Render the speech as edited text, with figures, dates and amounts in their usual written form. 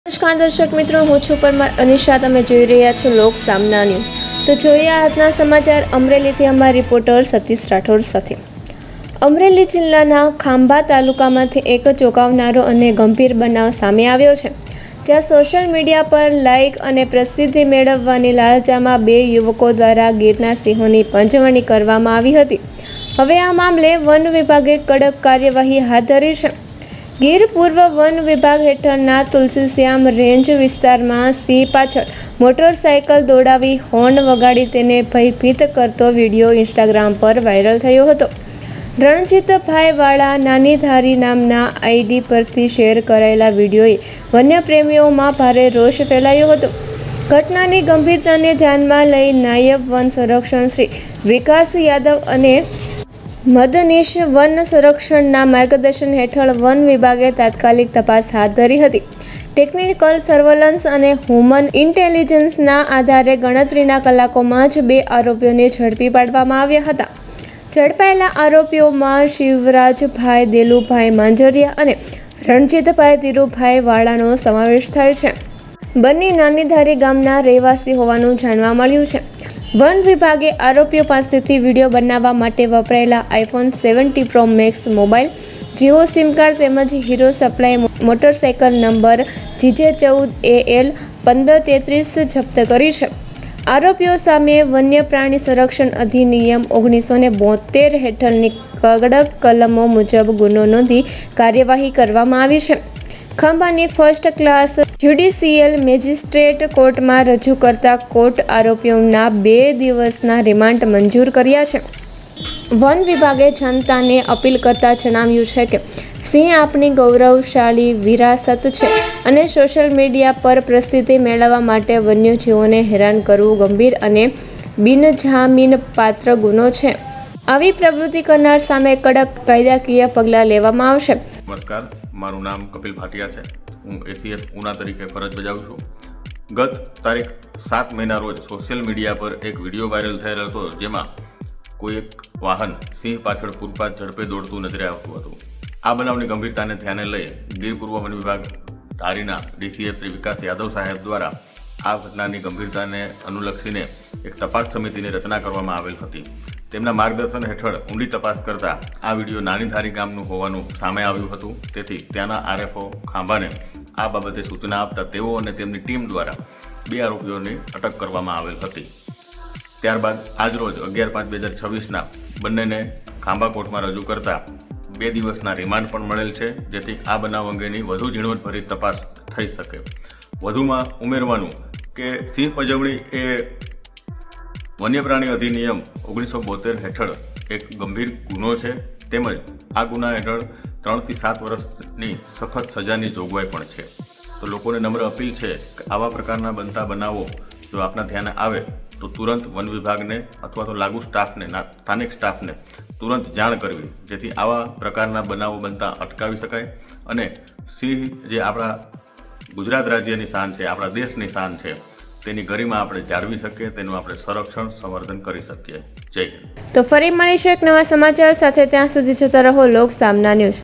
નમસ્કાર દર્શક મિત્રો, હું છું પરમાર અનિશા. તમે જોઈ રહ્યા છો લોક સામના ન્યૂઝ. તો જોઈએ આજના સમાચાર. અમરેલીથી અમારા રિપોર્ટર સતીશ રાઠોડ સાથે. અમરેલી જિલ્લાના ખાંભા તાલુકામાંથી એક ચોંકાવનારો અને ગંભીર બનાવ સામે આવ્યો છે, જ્યાં સોશિયલ મીડિયા પર લાઇક અને પ્રસિદ્ધિ મેળવવાની લાલચમાં બે યુવકો દ્વારા ગીરના સિંહોની પંજવણી કરવામાં આવી હતી. હવે આ મામલે વન વિભાગે કડક કાર્યવાહી હાથ ધરી છે. ગીર પૂર્વ વન વિભાગ હેઠળના તુલસીશ્યામ રેન્જ વિસ્તારમાં સિંહ પાછળ મોટરસાયકલ દોડાવી હોર્ન વગાડી તેને ભયભીત કરતો વિડીયો ઇન્સ્ટાગ્રામ પર વાયરલ થયો હતો. રણજીતભાઈ વાળા નાનીધારી નામના આઈડી પરથી શેર કરાયેલા વિડીયોએ વન્યપ્રેમીઓમાં ભારે રોષ ફેલાયો હતો. ઘટનાની ગંભીરતાને ધ્યાનમાં લઈ નાયબ વન સંરક્ષણ શ્રી વિકાસ યાદવ અને મદનીશ વન સંરક્ષણના માર્ગદર્શન હેઠળ વન વિભાગે તાત્કાલિક તપાસ હાથ ધરી હતી. ટેકનિકલ સર્વેલન્સ અને હ્યુમન ઇન્ટેલિજન્સના આધારે ગણતરીના કલાકોમાં જ બે આરોપીઓને ઝડપી પાડવામાં આવ્યા હતા. ઝડપાયેલા આરોપીઓમાં શિવરાજભાઈ દેલુભાઈ માંજરિયા અને રણજીતભાઈ ધીરુભાઈ વાળાનો સમાવેશ થાય છે. બંને નાનીધારી ગામના રહેવાસી હોવાનું જાણવા મળ્યું છે. વન વિભાગે આરોપીઓ પાસેથી વિડીયો બનાવવા માટે વપરાયેલા iPhone 17 pro max mobile, Jio sim card તેમજ હીરો સપ્લાય મોટરસાયકલ નંબર GJ14AL 1533 જપ્ત કરી છે. આરોપીઓ સામે વન્ય પ્રાણી સંરક્ષણ અધિનિયમ 1972 હેઠળની કડક કલમો મુજબ ગુનો નોંધી કાર્યવાહી કરવામાં આવી છે. ખાંભાની ફર્સ્ટ ક્લાસ જ્યુડિશિયલ મેજિસ્ટ્રેટ કોર્ટમાં રજૂ કરતા કોર્ટ આરોપીઓના 2 દિવસના રિમાન્ડ મંજૂર કર્યા છે. વન વિભાગે જનતાને અપીલ કરતા જણાવ્યું છે કે સિંહ આપણી ગૌરવશાળી વિરાસત છે અને સોશિયલ મીડિયા પર પ્રસિદ્ધિ મેળવવા માટે વન્યજીવોને હેરાન કરવું ગંભીર અને બિનજામીનપાત્ર ગુનો છે. આવી પ્રવૃત્તિ કરનાર સામે કડક કાયદાકીય પગલાં લેવામાં આવશે. નમસ્કાર, મારું નામ કપિલ ભાટિયા છે. હું ACS ઉના તરીકે ફરજ બજાવું છું. ગત તારીખ 7 મહિના રોજ સોશિયલ મીડિયા પર એક વિડીયો વાયરલ થયેલ હતો, જેમાં કોઈ એક વાહન સિંહ પાછળ પૂરપાટ ઝડપે દોડતું નજરે આવતું હતું. આ બનાવની ગંભીરતાને ધ્યાને લઈ ગીર પૂર્વ વન વિભાગ ધારીના DCF શ્રી વિકાસ યાદવ સાહેબ દ્વારા આ ઘટનાની ગંભીરતાને અનુલક્ષીને એક તપાસ સમિતિની રચના કરવામાં આવેલ હતી. તેમના માર્ગદર્શન હેઠળ ઊંડી તપાસ કરતા આ વિડીયો નાનીધારી ગામનું હોવાનું સામે આવ્યું હતું. તેથી ત્યાંના RFO ખાંભાને આ બાબતે સૂચના આપતા તેઓ અને તેમની ટીમ દ્વારા 2 આરોપીઓની અટક કરવામાં આવેલ હતી. ત્યારબાદ આજરોજ 11/5/2026ના બંનેને ખાંભા કોર્ટમાં રજૂ કરતા 2 દિવસના રિમાન્ડ પણ મળેલ છે, જેથી આ બનાવ અંગેની વધુ ઝીણવટભરી તપાસ થઈ શકે. વધુમાં ઉમેરવાનું કે સિંહ પજવણી એ વન્ય પ્રાણી અધિનિયમ 1972 હેઠળ એક ગંભીર ગુનો છે, તેમજ આ ગુના હેઠળ 3 થી 7 વર્ષની સખત સજાની જોગવાઈ પણ છે. તો લોકોને નમ્ર અપીલ છે કે આવા પ્રકારના બનતા બનાવો જો આપના ધ્યાને આવે તો તુરંત વન વિભાગને અથવા તો લાગુ સ્ટાફને, સ્થાનિક સ્ટાફને તુરંત જાણ કરવી, જેથી આવા પ્રકારના બનાવો બનતા અટકાવી શકાય અને સિંહ જે આપણા ગુજરાત રાજ્યની શાન છે, આપણા દેશની શાન છે, તેની ગરિમા આપણે જાળવી શકીએ, તેનું આપણે સંરક્ષણ સંવર્ધન કરી શકીએ. જય હિન્દ. તો ફરી મળીશું એક નવા સમાચાર સાથે. ત્યાં સુધી જોતા રહો લોક સામના ન્યૂઝ.